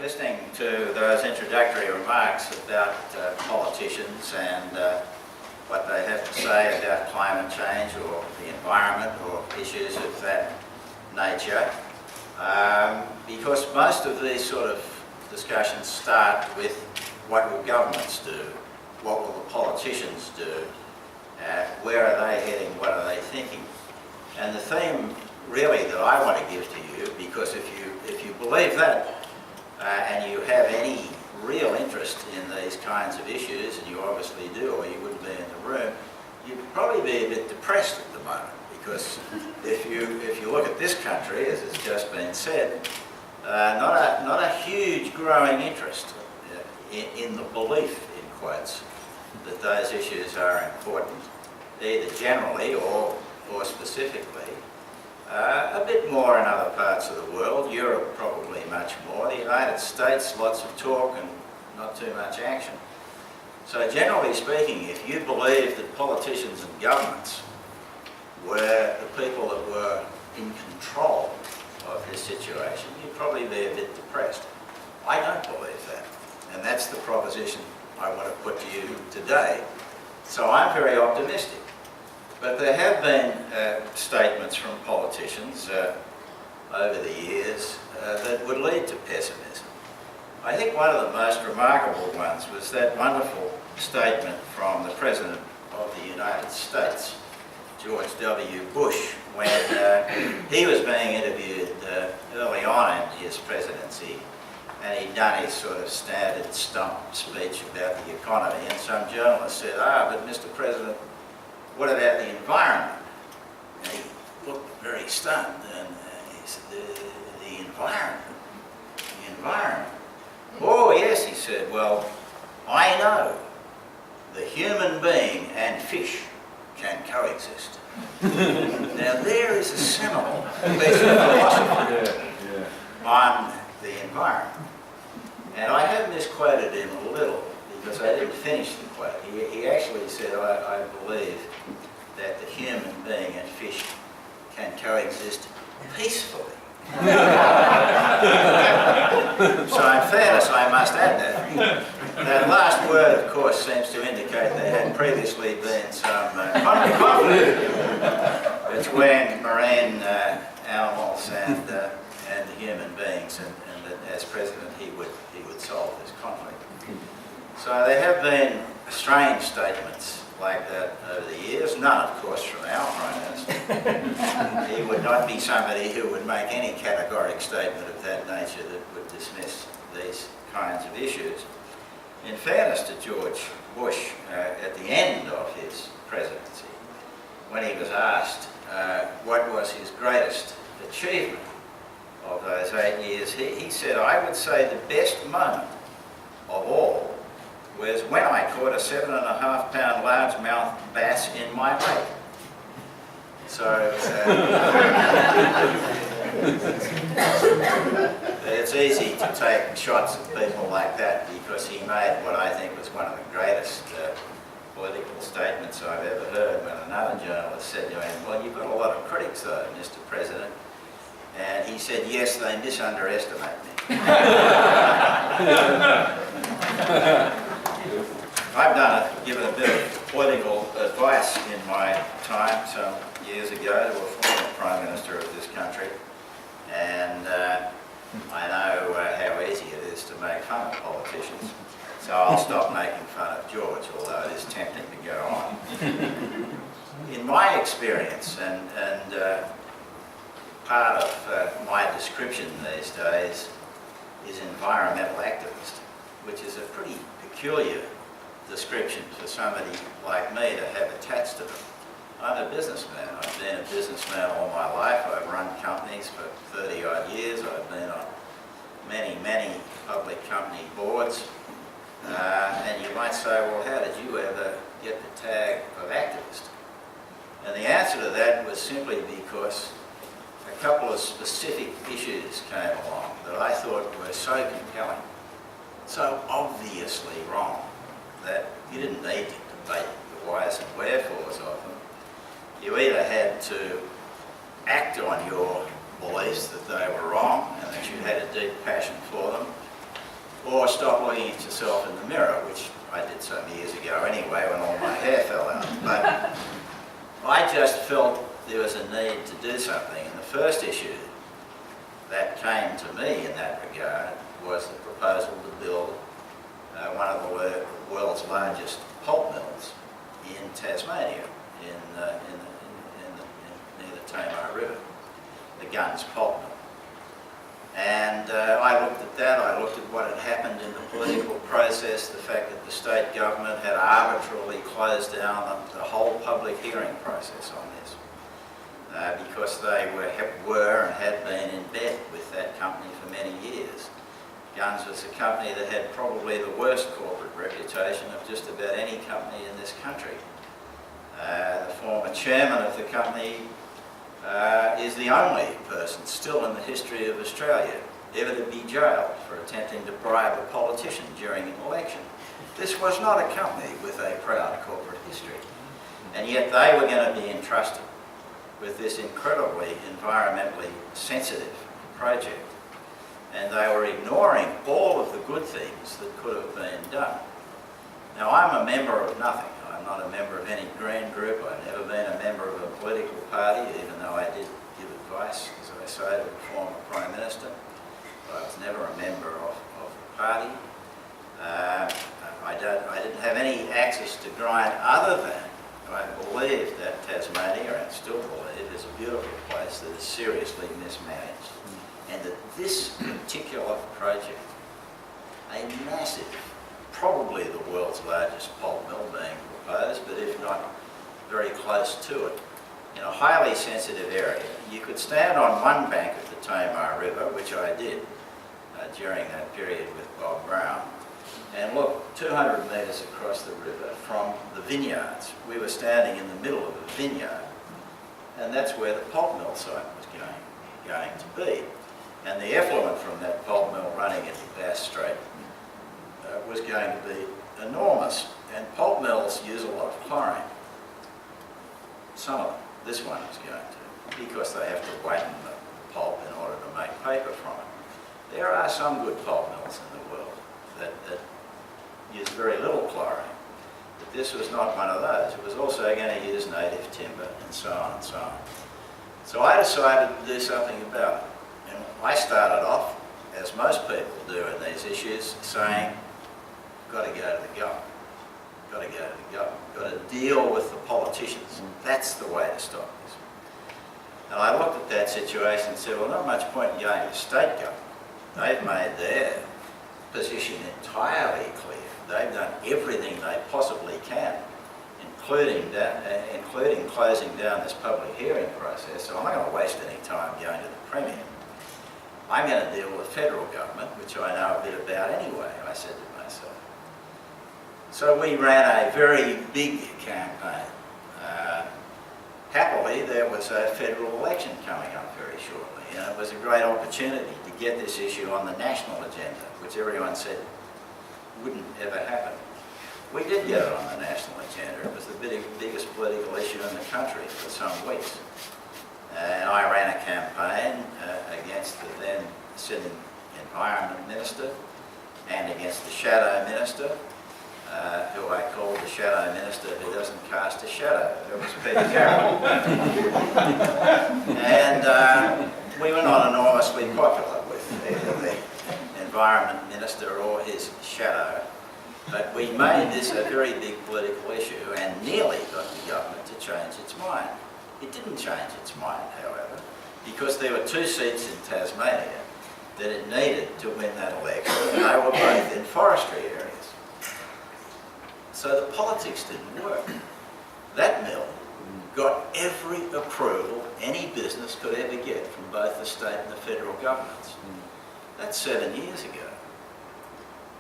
listening to those introductory remarks about politicians and what they have to say about climate change or the environment or issues of that nature, because most of these sort of discussions start with what will governments do, what will the politicians do, where are they heading, what are they thinking. And the theme really that I want to give to you, because if you believe that and you have any real interest in these kinds of issues, and you obviously do or you wouldn't be in the room, you'd probably be a bit depressed at the moment, because if you look at this country, as has just been said, not a huge growing interest in the belief, in quotes, that those issues are important, either generally or specifically. A bit more in other parts of the world, Europe probably much more, the United States lots of talk and not too much action. So generally speaking, if you believe that politicians and governments were the people that were in control of this situation, you'd probably be a bit depressed. I don't believe that, and that's the proposition I want to put to you today. So I'm very optimistic. But there have been statements from politicians over the years that would lead to pessimism. I think one of the most remarkable ones was that wonderful statement from the President of the United States, George W. Bush, when he was being interviewed early on in his presidency, and he'd done his sort of standard stump speech about the economy, and some journalist said, but Mr. President, what about the environment? And he looked very stunned, and he said, the environment? The environment? Oh yes, he said, well, I know the human being and fish can coexist. Now there is a seminal piece of philosophy on the environment. And I have misquoted him a little because I didn't finish the quote. He actually said, I believe that the human being and fish can coexist peacefully. So in fairness, I must add that. That last word, of course, seems to indicate there had previously been some conflict between marine animals and the human beings, and that as president he would solve this conflict. So there have been strange statements like that over the years, none of course from our Prime Minister. He would not be somebody who would make any categoric statement of that nature that would dismiss these kinds of issues. In fairness to George Bush, at the end of his presidency, when he was asked what was his greatest achievement of those 8 years, he said, I would say the best moment of all was when I caught a 7.5-pound largemouth bass in my lake. So it's easy to take shots at people like that, because he made what I think was one of the greatest political statements I've ever heard, when another journalist said to him, well, you've got a lot of critics though, Mr. President. And he said, yes, they misunderestimate me. I've given a bit of political advice in my time, some years ago, to a former Prime Minister of this country, and I know how easy it is to make fun of politicians, so I'll stop making fun of George, although it is tempting to go on. In my experience, and part of my description these days is environmental activist, which is a pretty peculiar description for somebody like me to have attached to them. I'm a businessman. I've been a businessman all my life. I've run companies for 30 odd years. I've been on many public company boards. And you might say, well, how did you ever get the tag of activist? And the answer to that was simply because a couple of specific issues came along that I thought were so compelling, so obviously wrong, that you didn't need to debate the whys and wherefores of them. You either had to act on your beliefs that they were wrong and that you had a deep passion for them, or stop looking at yourself in the mirror, which I did some years ago anyway when all my hair fell out. But I just felt there was a need to do something, and the first issue that came to me in that regard was the proposal to build one of the world's largest pulp mills in Tasmania, near the Tamar River, the Gunns Pulp Mill. And I looked at that, I looked at what had happened in the political process, the fact that the state government had arbitrarily closed down the whole public hearing process on this, because they were and had been in bed with that company for many years. Gunns was a company that had probably the worst corporate reputation of just about any company in this country. The former chairman of the company is the only person still in the history of Australia ever to be jailed for attempting to bribe a politician during an election. This was not a company with a proud corporate history, and yet they were going to be entrusted with this incredibly environmentally sensitive project, and they were ignoring all of the good things that could have been done. Now, I'm a member of nothing. I'm not a member of any Green group. I've never been a member of a political party, even though I did give advice, as I say, to the former Prime Minister. But I was never a member of the party. I didn't have any access to grind other than I believe that Tasmania, and still believe, is a beautiful place that is seriously mismanaged. And that this particular project, a massive, probably the world's largest pulp mill being proposed, but if not very close to it, in a highly sensitive area. You could stand on one bank of the Tamar River, which I did during that period with Bob Brown, and look 200 metres across the river from the vineyards. We were standing in the middle of a vineyard, and that's where the pulp mill site was going to be. And the effluent from that pulp mill running into Bass Strait was going to be enormous. And pulp mills use a lot of chlorine. Some of them. This one is going to, because they have to whiten the pulp in order to make paper from it. There are some good pulp mills in the world that use very little chlorine. But this was not one of those. It was also going to use native timber and so on and so on. So I decided to do something about it. And I started off, as most people do in these issues, saying, got to go to the government. Got to go to the government. Got to deal with the politicians. That's the way to stop this. And I looked at that situation and said, well, not much point in going to the state government. They've made their position entirely clear. They've done everything they possibly can, including closing down this public hearing process. So I'm not going to waste any time going to the Premier. I'm going to deal with the federal government, which I know a bit about anyway, I said to myself. So we ran a very big campaign. Happily, there was a federal election coming up very shortly, and it was a great opportunity to get this issue on the national agenda, which everyone said wouldn't ever happen. We did get it on the national agenda. It was the biggest political issue in the country for some weeks. And I ran a campaign against the then sitting Environment Minister and against the Shadow Minister, who I called the Shadow Minister who doesn't cast a shadow. That was Peter Carroll. And we were not enormously popular with either the Environment Minister or his shadow. But we made this a very big political issue and nearly got the government to change its mind. It didn't change its mind, however, because there were two seats in Tasmania that it needed to win that election, and they were both in forestry areas. So the politics didn't work. That mill got every approval any business could ever get from both the state and the federal governments. That's 7 years ago.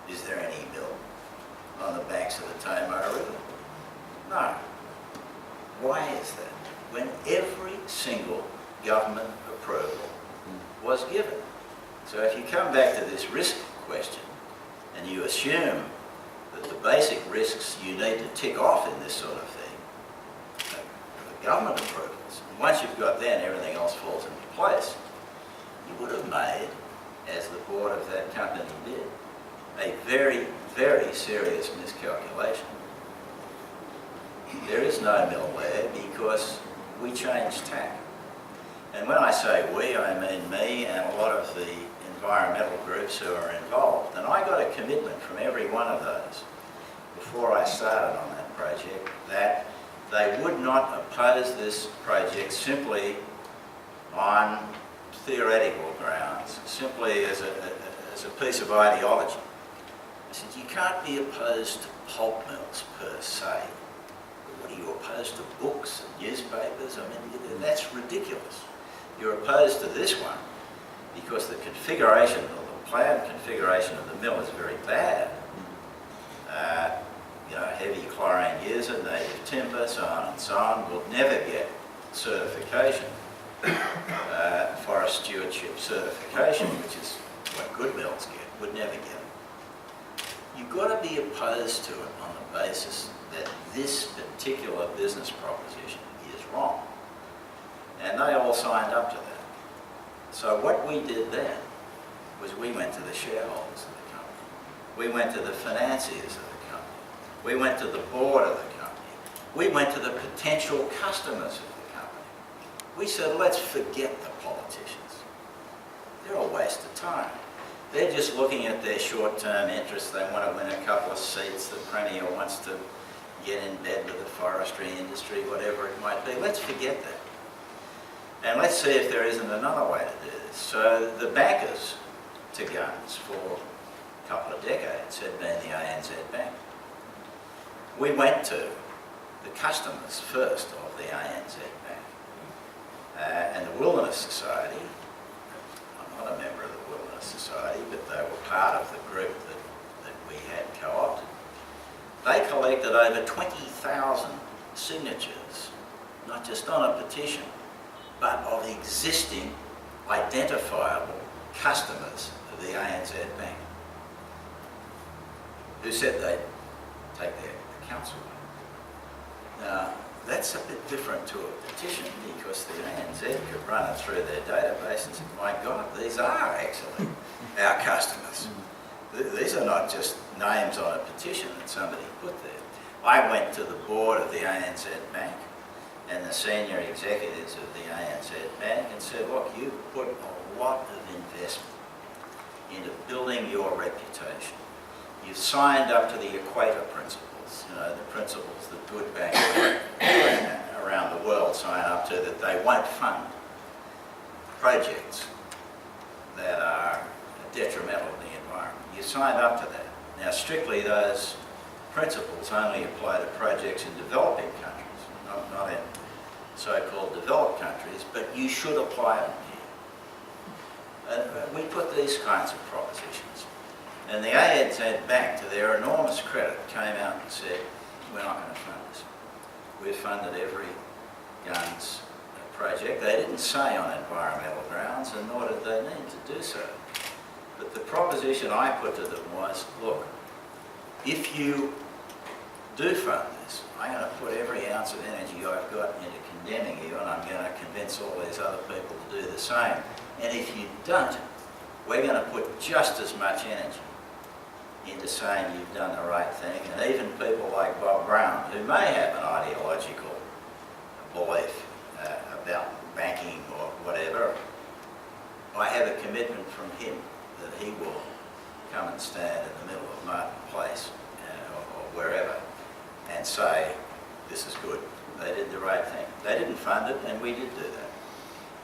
Is there any mill on the banks of the Tamar River? No. Why is that? When every single government approval was given. So if you come back to this risk question and you assume that the basic risks you need to tick off in this sort of thing are the government approvals, and once you've got that, everything else falls into place, you would have made, as the board of that company did, a very, very serious miscalculation. There is no mill there because we changed tack. And when I say we, I mean me and a lot of the environmental groups who are involved. And I got a commitment from every one of those before I started on that project that they would not oppose this project simply on theoretical grounds, simply as a piece of ideology. I said, you can't be opposed to pulp mills per se. What are you opposed to, books and newspapers? I mean, that's ridiculous. You're opposed to this one because the configuration, or the planned configuration of the mill is very bad. Heavy chlorine user, native timber, so on and so on, will never get certification, forest stewardship certification, which is what good mills get, would never get it. You've got to be opposed to it on the basis that this particular business proposition is wrong. And they all signed up to that. So what we did then was we went to the shareholders of the company. We went to the financiers of the company. We went to the board of the company. We went to the potential customers of the company. We said, let's forget the politicians. They're a waste of time. They're just looking at their short-term interests. They want to win a couple of seats. The Premier wants to get in bed with the forestry industry, whatever it might be. Let's forget that. And let's see if there isn't another way to do this. So the backers to guns for a couple of decades had been the ANZ Bank. We went to the customers first of the ANZ Bank. And the Wilderness Society, I'm not a member of the Wilderness Society, but they were part of the group that we had co-opted. They collected over 20,000 signatures, not just on a petition, but of existing identifiable customers of the ANZ Bank who said they'd take their accounts away. Now, that's a bit different to a petition because the ANZ could run it through their database and say, my God, these are actually our customers. These are not just names on a petition that somebody put there. I went to the board of the ANZ Bank and the senior executives of the ANZ Bank and said, look, you've put a lot of investment into building your reputation. You've signed up to the Equator Principles, the principles that good banks around the world sign up to, that they won't fund projects that are detrimental to the environment. You signed up to that. Now, strictly, those principles only apply to projects in developing countries, not in so-called developed countries, but you should apply them here. We put these kinds of propositions. And the ANZ Bank, to their enormous credit, came out and said, we're not going to fund this. We've funded every guns project. They didn't say on environmental grounds, and nor did they need to do so. But the proposition I put to them was, look, if you do fund this, I'm going to put every ounce of energy I've got into condemning you, and I'm going to convince all these other people to do the same. And if you don't, we're going to put just as much energy into saying you've done the right thing. And even people like Bob Brown, who may have an ideological belief about banking or whatever, I have a commitment from him that he will come and stand in the middle of Martin Place or wherever and say, this is good. They did the right thing. They didn't fund it, and we did do that.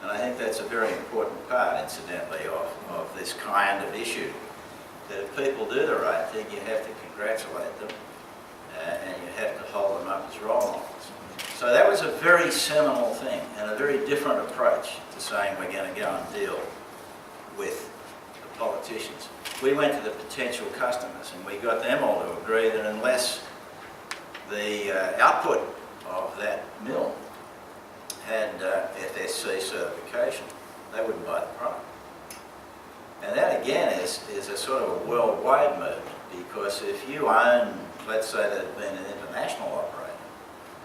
And I think that's a very important part, incidentally, of this kind of issue, that if people do the right thing, you have to congratulate them and you have to hold them up as role models. So that was a very seminal thing and a very different approach to saying we're going to go and deal with the politicians. We went to the potential customers and we got them all to agree that unless the output of that mill had FSC certification, they wouldn't buy the product. And that again is a sort of a worldwide movement, because if you own, let's say there'd been an international operator,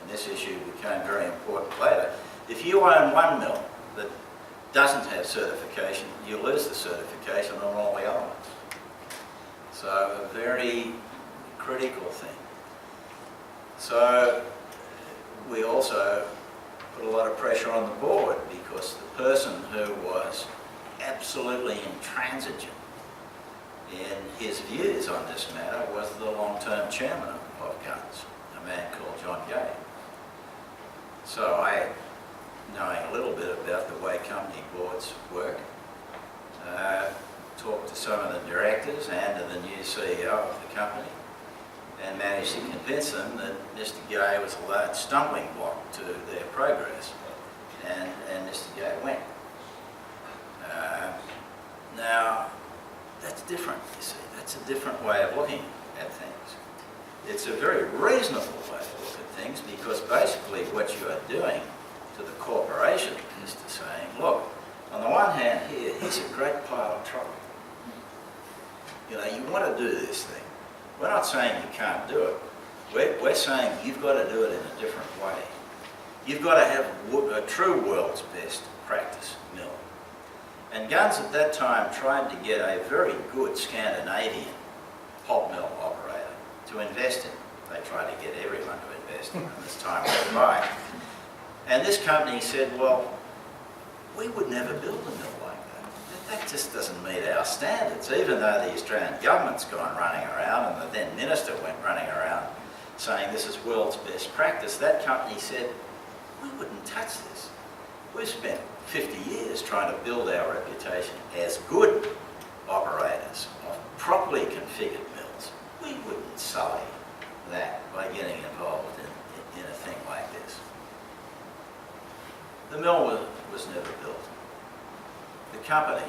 and this issue became very important later, if you own one mill that doesn't have certification, you lose the certification on all the other ones. So a very critical thing. So we also put a lot of pressure on the board because the person who was absolutely intransigent in his views on this matter was the long-term chairman of Guns, a man called John Geoff. So knowing a little bit about the way company boards work, talked to some of the directors and to the new CEO of the company and managed to convince them that Mr. Gay was a large stumbling block to their progress. And Mr. Gay went. Now, that's different, you see. That's a different way of looking at things. It's a very reasonable way to look at things because basically what you are doing to the corporation is to saying, look, on the one hand here, he's a great pile of trouble. You know, you want to do this thing. We're not saying you can't do it. We're saying you've got to do it in a different way. You've got to have a true world's best practice mill. And Guns at that time tried to get a very good Scandinavian pulp mill operator to invest in. They tried to get everyone to invest in as time went by. And this company said, well, we would never build a mill like that. That just doesn't meet our standards, even though the Australian government's gone running around and the then minister went running around saying this is world's best practice. That company said, we wouldn't touch this. We've spent 50 years trying to build our reputation as good operators of properly configured mills. We wouldn't sully that by getting involved in a thing like this. The mill was never built. The company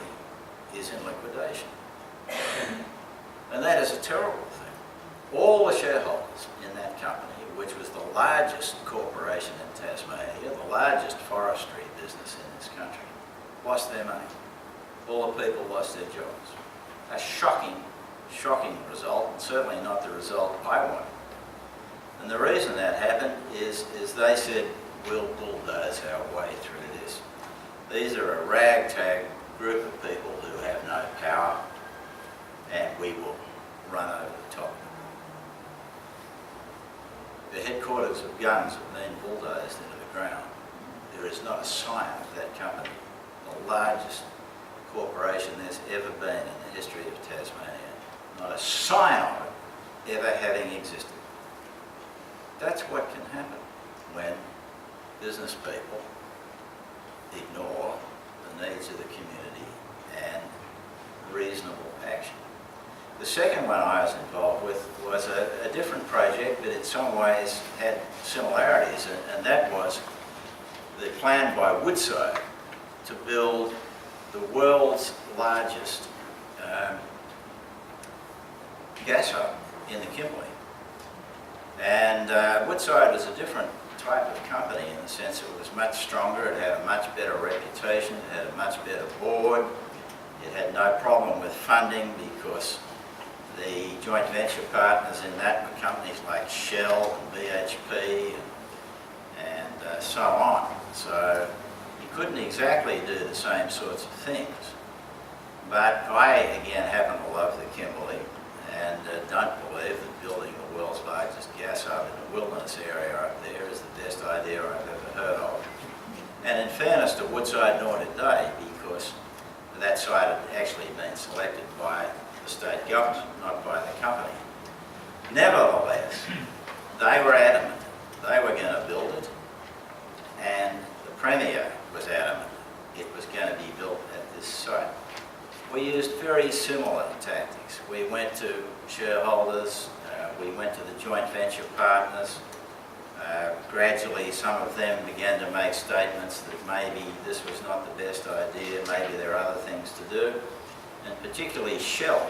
is in liquidation. And that is a terrible thing. All the shareholders in that company, which was the largest corporation in Tasmania, the largest forestry business in this country, lost their money. All the people lost their jobs. A shocking, shocking result, and certainly not the result I wanted. And the reason that happened is they said, we'll bulldoze our way through this. These are a ragtag group of people who have no power, and we will run over the top of them. The headquarters of Guns have been bulldozed into the ground. There is not a sign of that company, the largest corporation there's ever been in the history of Tasmania. Not a sign of it ever having existed. That's what can happen when business people ignore the needs of the community and reasonable action. The second one I was involved with was a different project, but in some ways had similarities, and that was the plan by Woodside to build the world's largest gas hub in the Kimberley. And Woodside was a different type of company in the sense it was much stronger, it had a much better reputation, it had a much better board, it had no problem with funding because the joint venture partners in that were companies like Shell and BHP and so on. So you couldn't exactly do the same sorts of things. But I, again, happen to love the Kimberley and don't believe that building the world's largest gas hub in a wilderness area up there is the best idea I've ever heard of. And in fairness to Woodside, nor did they, because that site had actually been selected by the state government, not by the company. Nevertheless, they were adamant they were going to build it, and the Premier was adamant it was going to be built at this site. We used very similar tactics. We went to shareholders, we went to the joint venture partners. Gradually, some of them began to make statements that maybe this was not the best idea, maybe there are other things to do. And particularly Shell,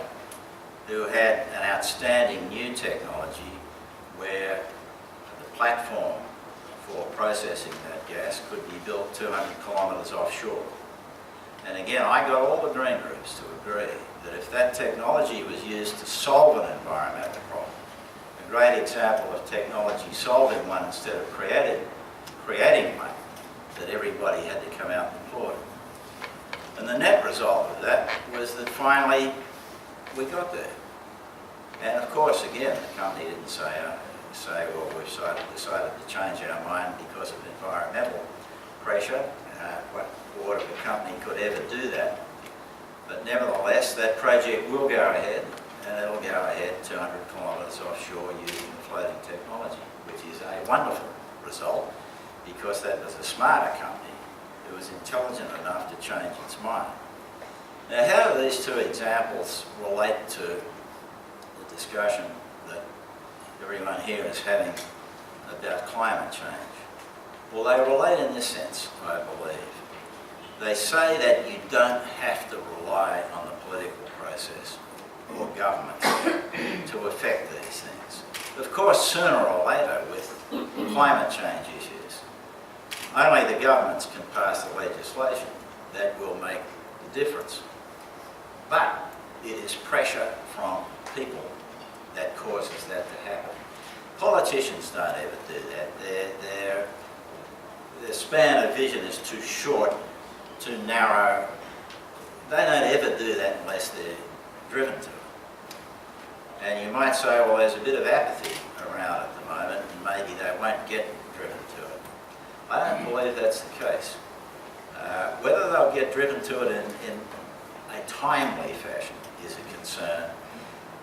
who had an outstanding new technology where the platform for processing that gas could be built 200 kilometres offshore. And again, I got all the green groups to agree that if that technology was used to solve an environmental problem, a great example of technology solving one instead of creating one, that everybody had to come out and applaud. And the net result of that was that finally we got there. And of course, again, the company didn't say, well, we've decided to change our mind because of environmental pressure. What board of a company could ever do that? But nevertheless, that project will go ahead, and it'll go ahead 200 kilometres offshore using floating technology, which is a wonderful result because that was a smarter company who was intelligent enough to change its mind. Now, how do these two examples relate to the discussion that everyone here is having about climate change? Well, they relate in this sense, I believe. They say that you don't have to rely on the political process or governments to affect these things. Of course, sooner or later, with climate change issues, only the governments can pass the legislation that will make the difference. But it is pressure from people that causes that to happen. Politicians don't ever do that. Their span of vision is too short, too narrow. They don't ever do that unless they're driven to it. And you might say, well, there's a bit of apathy around at the moment, and maybe they won't get driven to it. I don't believe that's the case. Whether they'll get driven to it in a timely fashion is a concern.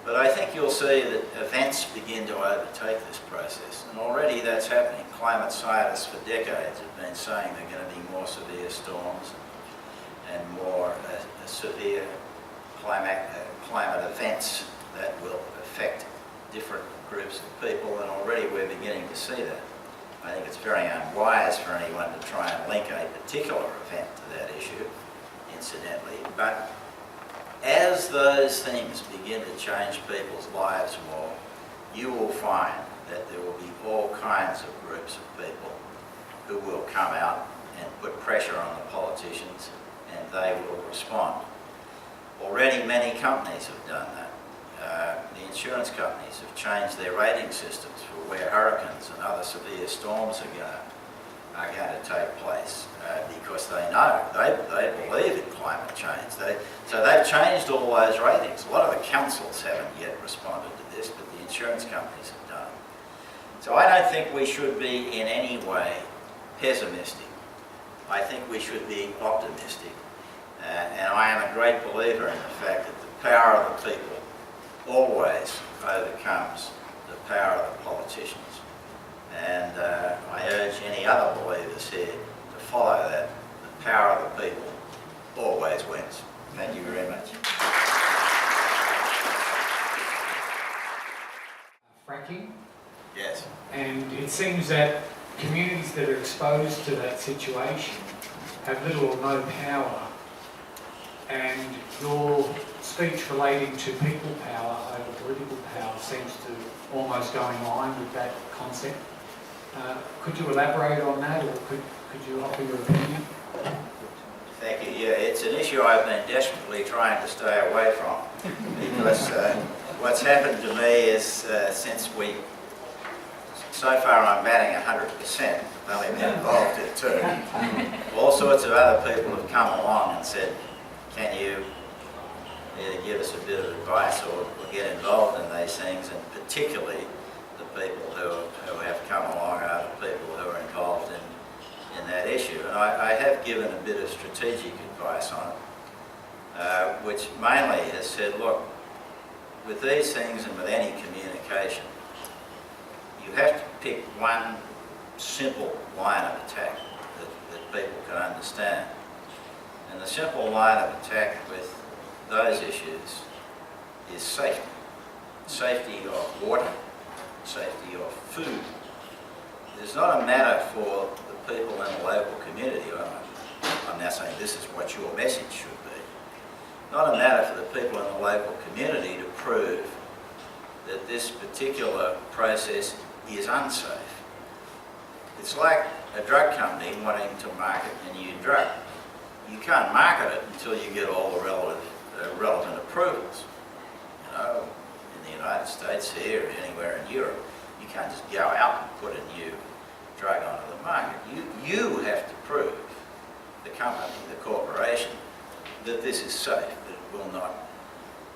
But I think you'll see that events begin to overtake this process. And already that's happening. Climate scientists for decades have been saying there are going to be more severe storms and more severe climate events that will affect different groups of people, and already we're beginning to see that. I think it's very unwise for anyone to try and link a particular event to that issue, incidentally. But as those things begin to change people's lives more, you will find that there will be all kinds of groups of people who will come out and put pressure on the politicians, and they will respond. Already many companies have done that. The insurance companies have changed their rating systems for where hurricanes and other severe storms are going to take place because they know, they believe in climate change. So they've changed all those ratings. A lot of the councils haven't yet responded to this, but the insurance companies have done it. So I don't think we should be in any way pessimistic. I think we should be optimistic. And I am a great believer in the fact that the power of the people always overcomes the power of the politicians. And I urge any other believers here to follow that. The power of the people always wins. Thank you very much. Fracking. Yes. And it seems that communities that are exposed to that situation have little or no power. And your speech relating to people power over political power seems to almost go in line with that concept. Could you elaborate on that, or could you offer your opinion? Thank you. Yeah, it's an issue I've been desperately trying to stay away from because what's happened to me is so far I'm batting 100%. I've only been involved in 2. All sorts of other people have come along and said, can you either give us a bit of advice or get involved in these things, and particularly the people who have come along are the people who are involved in that issue. And I have given a bit of strategic advice on it, which mainly has said, look, with these things and with any communication, you have to pick one simple line of attack that people can understand. And the simple line of attack with those issues is safety. Safety of water, safety of food. It's not a matter for the people in the local community. I'm now saying this is what your message should be. Not a matter for the people in the local community to prove that this particular process is unsafe. It's like a drug company wanting to market a new drug. You can't market it until you get all the relevant approvals. You know, in the United States here, or anywhere in Europe, you can't just go out and put a new drug onto the market. You have to prove, the company, the corporation, that this is safe, that it will not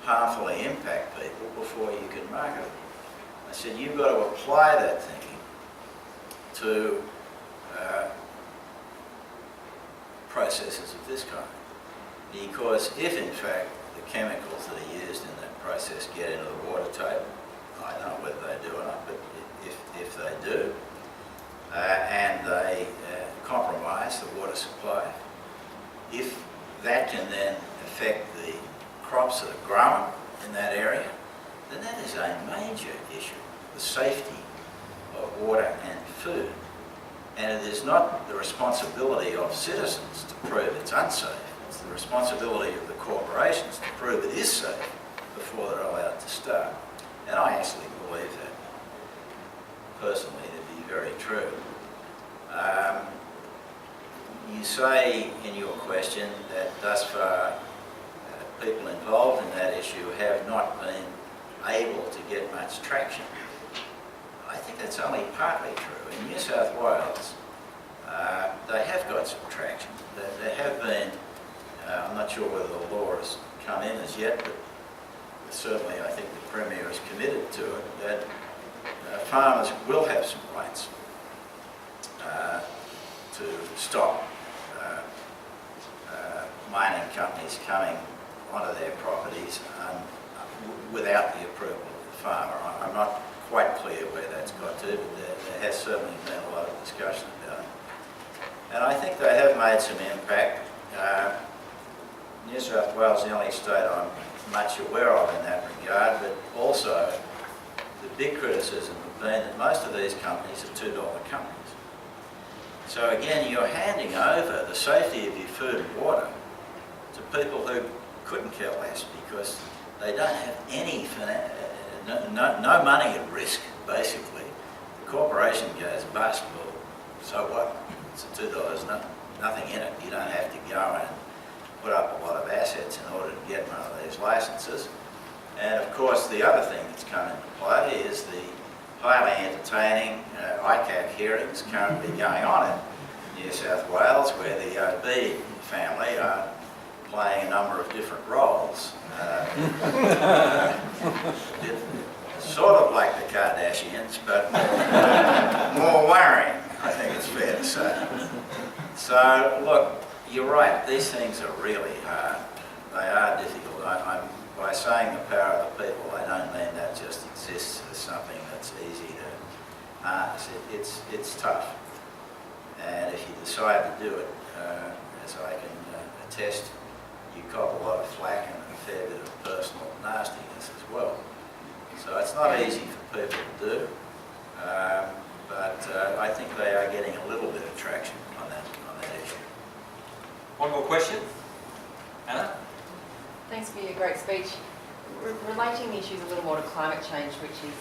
harmfully harmfully impact people before you can market it. I said, you've got to apply that thinking to processes of this kind. Because if in fact the chemicals that are used in that process get into the water table, I don't know whether they do or not, but if they do, and they compromise the water supply, if that can then affect the crops that are grown in that area, then that is a major issue, the safety of water and food. And it is not the responsibility of citizens to prove it's unsafe. It's the responsibility of the corporations to prove it is safe before they're allowed to start. And I actually believe that, personally, to be very true. You say in your question that thus far people involved in that issue have not been able to get much traction. I think that's only partly true. In New South Wales, they have got some traction. There have been, I'm not sure whether the law has come in as yet, but certainly I think the Premier is committed to it, that farmers will have some rights to stop mining companies coming onto their properties without the approval of the farmer. I'm not quite clear where that's got to, but there has certainly been a lot of discussion about it. And I think they have made some impact. New South Wales is the only state I'm much aware of in that regard, but also the big criticism has been that most of these companies are $2 companies. So again, you're handing over the safety of your food and water to people who couldn't care less because they don't have any no money at risk, basically. The corporation goes bust, well, so what? It's $2, nothing in it. You don't have to go and put up a lot of assets in order to get one of these licences. And of course, the other thing that's come into play is the highly entertaining ICAC hearings currently going on in New South Wales, where the OB family are playing a number of different roles. Sort of like the Kardashians, but more worrying, I think it's fair to say. So, look, you're right, these things are really hard. They are difficult. By saying the power of the people, I don't mean that just exists as something that's easy to harness. It's tough. And if you decide to do it, as I can attest, you cop a lot of flack and a fair bit of personal nastiness as well. So it's not easy for people to do, but I think they are getting a little bit of traction on that issue. One more question? Anna? Thanks for your great speech. Relating the issues a little more to climate change, which is...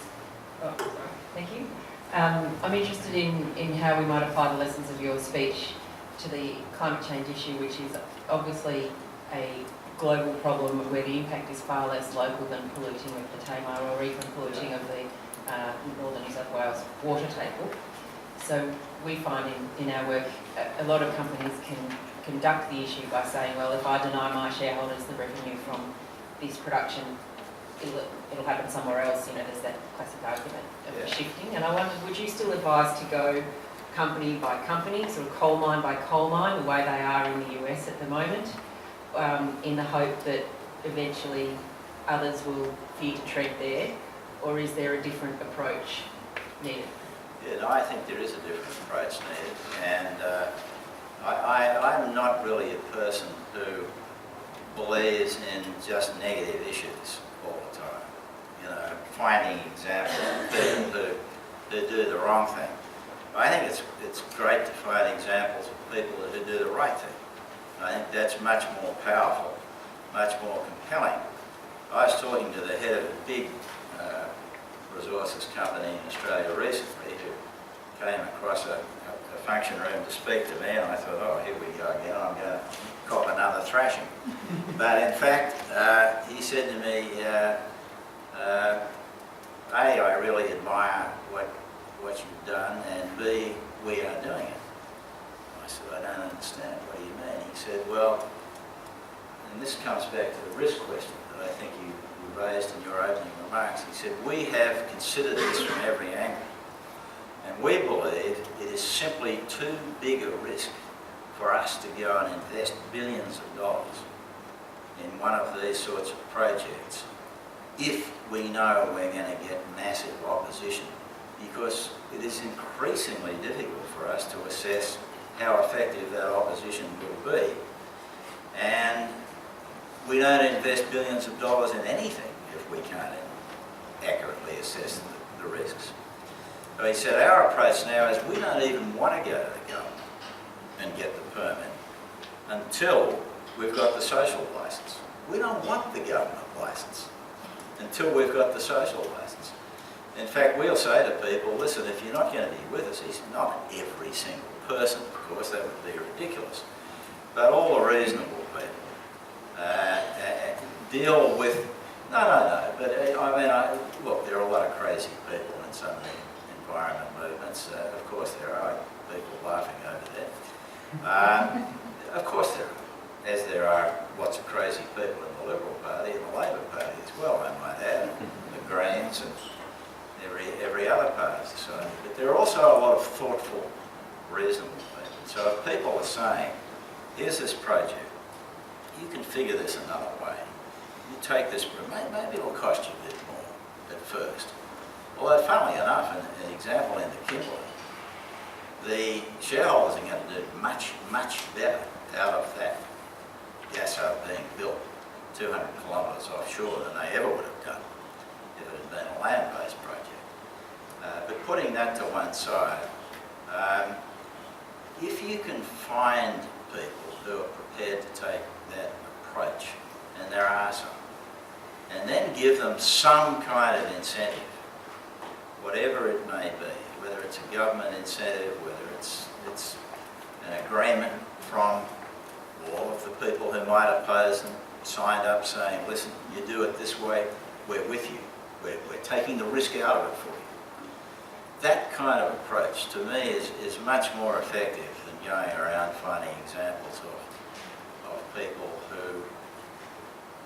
Oh, sorry. Thank you. I'm interested in how we might apply the lessons of your speech to the climate change issue, which is obviously a global problem where the impact is far less local than polluting of the Tamar or even polluting of the northern New South Wales water table. So we find in our work a lot of companies can conduct the issue by saying, well, if I deny my shareholders the revenue from this production, it'll happen somewhere else. You know, there's that classic argument of shifting. And I wondered, would you still advise to go company by company, sort of coal mine by coal mine, the way they are in the US at the moment, in the hope that eventually others will fear to tread there? Or is there a different approach needed? Yeah, no, I think there is a different approach needed. And I'm not really a person who believes in just negative issues all the time. You know, finding examples of people who do the wrong thing. I think it's great to find examples of people who do the right thing. I think that's much more powerful, much more compelling. I was talking to the head of a big resources company in Australia recently who came across a function room to speak to me, and I thought, oh, here we go again, I'm going to cop another thrashing. But in fact, he said to me, A, I really admire what you've done, and B, we are doing it. I said, I don't understand, what do you mean? He said, well, and this comes back to the risk question that that I think you raised in your opening remarks. He said, we have considered this from every angle, and we believe it is simply too big a risk for us to go and invest billions of dollars in one of these sorts of projects if we know we're going to get massive opposition, because it is increasingly difficult for us to assess how effective that opposition will be. And we don't invest billions of dollars in anything if we can't accurately assess the risks. So he said our approach now is we don't even want to go to the government and get the permit until we've got the social licence. We don't want the government licence until we've got the social licence. In fact, we'll say to people, listen, if you're not going to be with us, he's not every single person, of course, that would be ridiculous, but all the reasonable people deal with, no, but look, there are a lot of crazy people in some of the environment movements. Of course there are people laughing over that. Of course there are, as there are lots of crazy people in the Liberal Party and the Labor Party as well, I might add, the Greens and every other part of society. But there are also a lot of thoughtful, reasonable people. So if people are saying, here's this project, you can figure this another way. You take this, maybe it'll cost you a bit more at first. Although, funnily enough, an example in the Kimberley, the shareholders are going to do much, much better out of that gas hub being built 200 kilometres offshore than they ever would have done if it had been a land-based project. But putting that to one side, if you can find people who are prepared to take that approach, and there are some, and then give them some kind of incentive, whatever it may be, whether it's a government incentive, whether it's an agreement from all of the people who might oppose them, signed up saying, listen, you do it this way, we're with you. We're taking the risk out of it for you. That kind of approach, to me, is much more effective than going around finding examples of people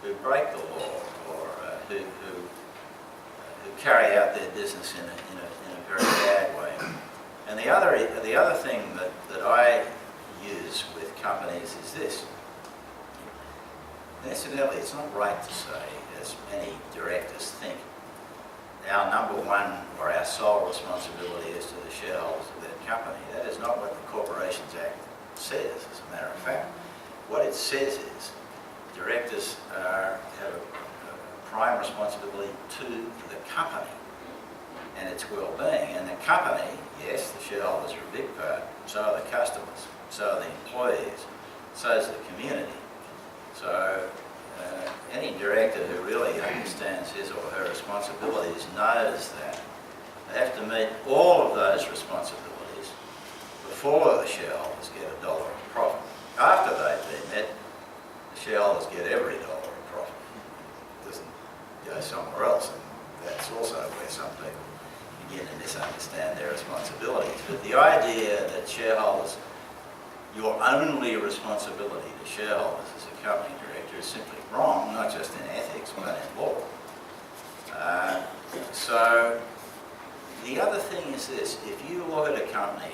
who break the law or who carry out their business in a very bad way. And the other thing that I use with companies is this. Incidentally, it's not right to say, as many directors think, our number one or our sole responsibility is to the shareholders of that company. That is not what the Corporations Act says, as a matter of fact. What it says is directors have a prime responsibility to the company and its well-being. And the company, yes, the shareholders are a big part, so are the customers, so are the employees, so is the community. So any director who really understands his or her responsibilities knows that they have to meet all of those responsibilities before the shareholders get $1 of profit. After they've been met, the shareholders get every dollar of profit. It doesn't go somewhere else, and that's also where some people begin to misunderstand their responsibilities. But the idea that shareholders, your only responsibility to shareholders as a company director is simply wrong, not just in ethics, but in law. So the other thing is this: if you look at a company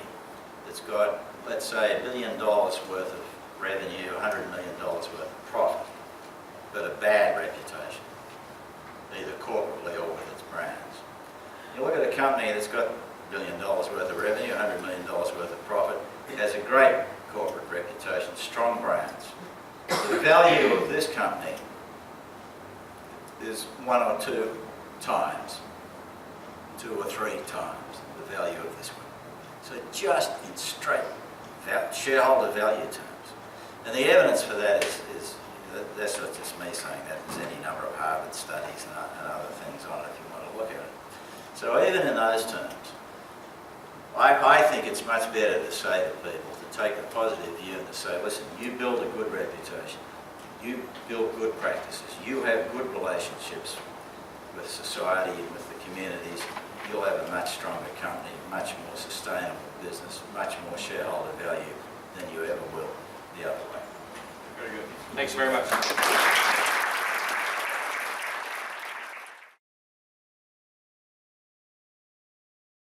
that's got, let's say, $1 billion worth of revenue, $100 million worth of profit, but a bad reputation, either corporately or with its brands. You look at a company that's got $1 billion worth of revenue, $100 million worth of profit, it has a great corporate reputation, strong brands. The value of this company is 1 or 2 times, 2 or 3 times the value of this one. So just in straight shareholder value terms. And the evidence for that is that's not just me saying that. There's any number of Harvard studies and other things on it if you want to look at it. So even in those terms, I think it's much better to say to people, to take a positive view and to say, listen, you build a good reputation, you build good practices, you have good relationships with society and with the communities, you'll have a much stronger company, much more sustainable business, much more shareholder value than you ever will the other way. Very good. Thanks very much.